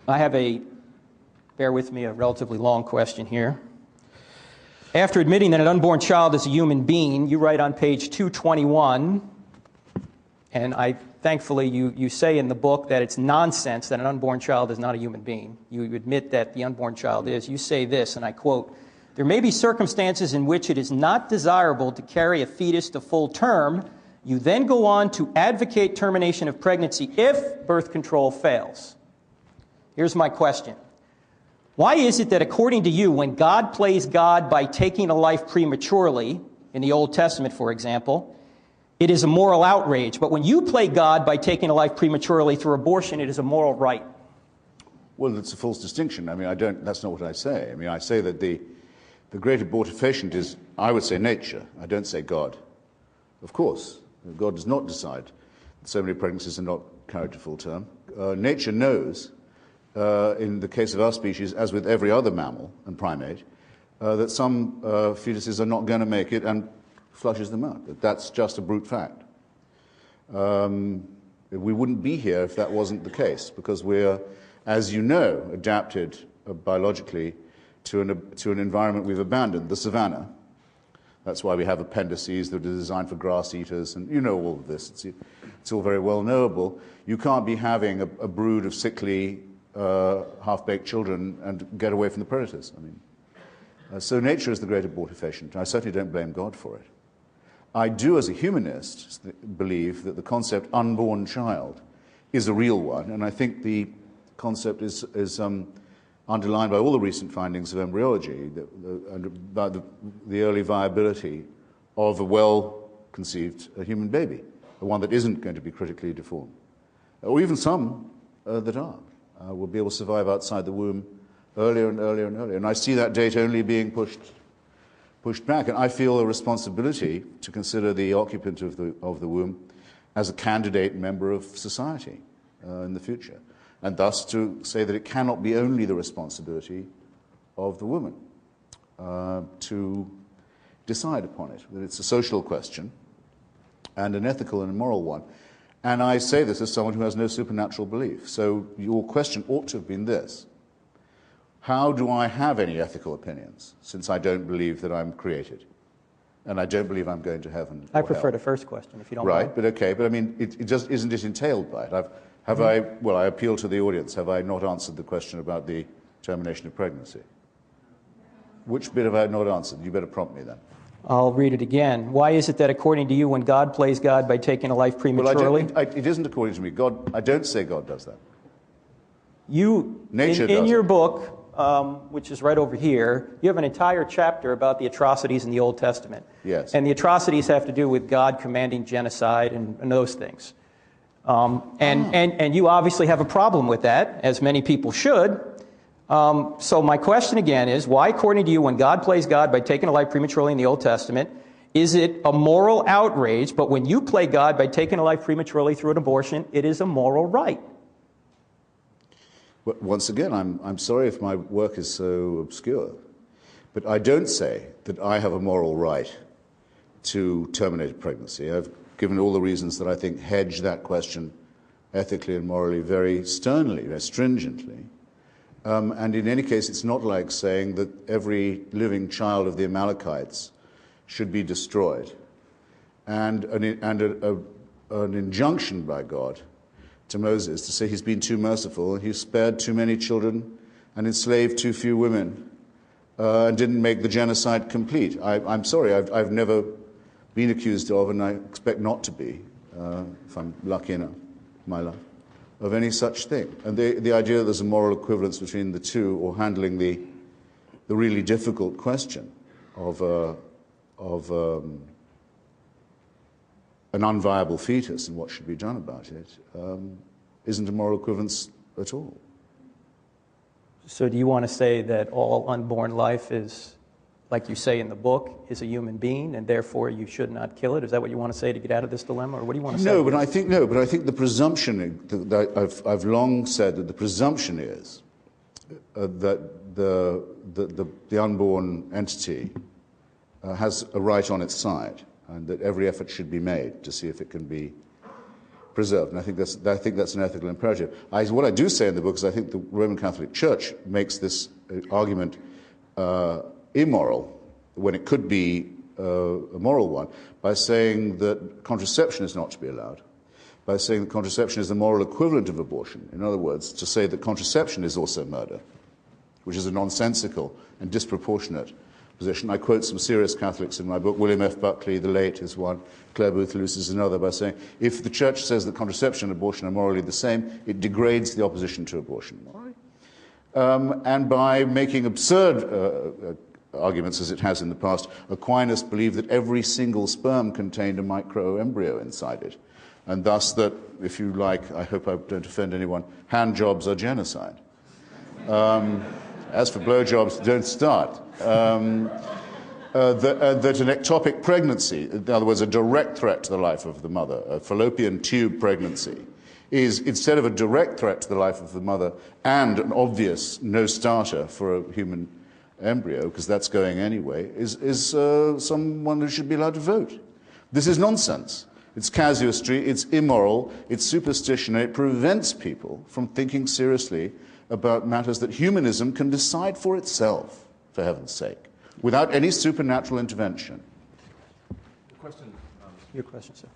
I have bear with me, a relatively long question here. After admitting that an unborn child is a human being, you write on page 221, and thankfully you say in the book that it's nonsense that an unborn child is not a human being. You admit that the unborn child is. You say this, and I quote, "There may be circumstances in which it is not desirable to carry a fetus to full term. You then go on to advocate termination of pregnancy if birth control fails." Here's my question. Why is it that according to you, when God plays God by taking a life prematurely, in the Old Testament, for example, it is a moral outrage, but when you play God by taking a life prematurely through abortion, it is a moral right? Well, it's a false distinction. I mean, that's not what I say. I mean, I say that the great abortifacient is, I would say, nature. I don't say God. Of course, God does not decide that so many pregnancies are not carried to full term. Nature knows, in the case of our species, as with every other mammal and primate, that some fetuses are not going to make it and flushes them out. That's just a brute fact. We wouldn't be here if that wasn't the case, because we're, as you know, adapted biologically to an environment we've abandoned, the savanna. That's why we have appendices that are designed for grass eaters, and you know all of this. It's all very well knowable. You can't be having a brood of sickly, half-baked children and get away from the predators. I mean, so nature is the great abortifacient. I certainly don't blame God for it. I do, as a humanist, believe that the concept unborn child is a real one, and I think the concept is underlined by all the recent findings of embryology about the early viability of a well-conceived human baby, the one that isn't going to be critically deformed, or even some that are. Will be able to survive outside the womb earlier and earlier and earlier. And I see that date only being pushed back. And I feel a responsibility to consider the occupant of the womb as a candidate member of society in the future. And thus to say that it cannot be only the responsibility of the woman to decide upon it, that it's a social question and an ethical and a moral one. And I say this as someone who has no supernatural belief. So your question ought to have been this: how do I have any ethical opinions, since I don't believe that I'm created? And I don't believe I'm going to heaven. I prefer the first question, if you don't mind. Right, but okay. But I mean, it just isn't it entailed by it? I appeal to the audience. Have I not answered the question about the termination of pregnancy? Which bit have I not answered? You better prompt me then. I'll read it again. Why is it that according to you, when God plays God by taking a life prematurely? Well, it isn't according to me. I don't say God does that. Nature does. In your book, which is right over here, you have an entire chapter about the atrocities in the Old Testament. Yes. And the atrocities have to do with God commanding genocide and those things. And you obviously have a problem with that, as many people should. So my question again is, why, according to you, when God plays God by taking a life prematurely in the Old Testament, is it a moral outrage, but when you play God by taking a life prematurely through an abortion, it is a moral right? But once again, I'm sorry if my work is so obscure, but I don't say that I have a moral right to terminate a pregnancy. I've given all the reasons that I think hedge that question ethically and morally very sternly, very stringently. And in any case, it's not like saying that every living child of the Amalekites should be destroyed. And an injunction by God to Moses to say he's been too merciful and he's spared too many children and enslaved too few women and didn't make the genocide complete. I'm sorry, I've never been accused of, and I expect not to be, if I'm lucky enough in my life, of any such thing. And the idea that there's a moral equivalence between the two, or handling the really difficult question of an unviable fetus and what should be done about it, isn't a moral equivalence at all. So do you want to say that all unborn life is, like you say in the book, is a human being, and therefore you should not kill it? Is that what you want to say to get out of this dilemma, or what do you want to say? No, but I think the presumption that I've long said that the presumption is that the unborn entity has a right on its side, and that every effort should be made to see if it can be preserved. And I think that's an ethical imperative. What I do say in the book is I think the Roman Catholic Church makes this argument immoral when it could be a moral one by saying that contraception is not to be allowed, by saying that contraception is the moral equivalent of abortion. In other words, to say that contraception is also murder, which is a nonsensical and disproportionate position. I quote some serious Catholics in my book. William F. Buckley, the late, is one. Claire Booth Luce is another, by saying, if the Church says that contraception and abortion are morally the same, it degrades the opposition to abortion. And by making absurd arguments, as it has in the past, Aquinas believed that every single sperm contained a microembryo inside it, and thus that, if you like, I hope I don't offend anyone, handjobs are genocide. As for blowjobs, don't start. That an ectopic pregnancy, in other words, a direct threat to the life of the mother, a fallopian tube pregnancy, is, instead of a direct threat to the life of the mother and an obvious no-starter for a human embryo, because that's going anyway, is someone who should be allowed to vote. This is nonsense. It's casuistry, it's immoral, it's superstition, and it prevents people from thinking seriously about matters that humanism can decide for itself, for heaven's sake, without any supernatural intervention. Your question, sir.